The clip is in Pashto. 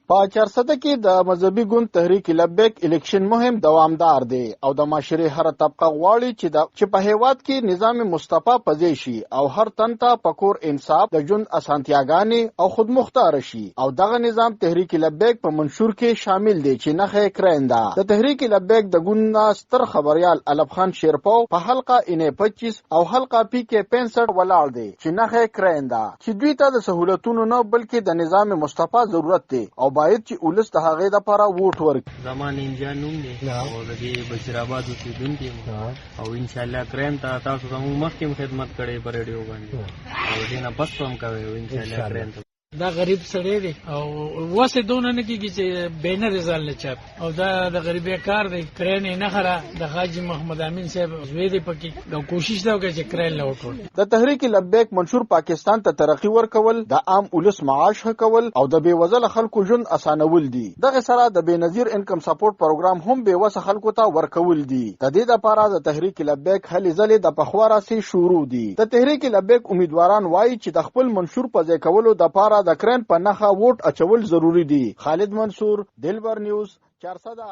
په چارسده کې د مذهبي ګوند تحریک لبیک الیکشن مهم دوامدار دی او د معاشري هر طبقه غواړي چې په هیواد کې نظام مصطفی پځې شي او هر تن ته پکور انصاف د ژوند اسانتیاګانې او خودمختار شي او دغه نظام تحریک لبیک په منشور کې شامل دی چې نخې کریندا د تحریک لبیک د ګوند ستر خبريال علب خان شیرپو په حلقه انې 25 او حلقه پی کې 65 ولاړ دی چې نخې کریندا چې دوی ته د سہولتونو نه بلکې د نظام مصطفی ضرورت دی او باید چې ولس د هغې لپاره ووټ ورکړي. زمان انجان نوم دی او د دې بشیرآباد اوسیدونکی او ان شاء الله کرین ته تاسو زموږ مخکې خدمت کړې په ریډیو باندې او دې نه پس هم کوي ان شاء الله کرین دا غریب سړی دی او وسه دونه نه کیږي چې بینر ځل نه چاپ او دا د غریبۍ کار دی. کرین نه خره د حاجی محمد امین صاحب زوی دی پکې دا کوشش دا وکړي چې کرین له وټول د تحریک لبیک منشور پاکستان ته ترقی ورکول د عام ولس معاش کول او د بیوزله خلکو ژوند اسانول دي. دغه سره د بنظیر انکم سپورټ پروګرام هم بیوسه خلکو ته ورکول دي. د دې لپاره د تحریک لبیک هلې ځلې د پخواره سي شروع دي. د تحریک لبیک امیدواران وایي چې د خپل منشور په ځای کولو د لپاره د کرین په نخا ووټ اچول ضروری دي. خالد منصور، دلبر نیوز، چارسده.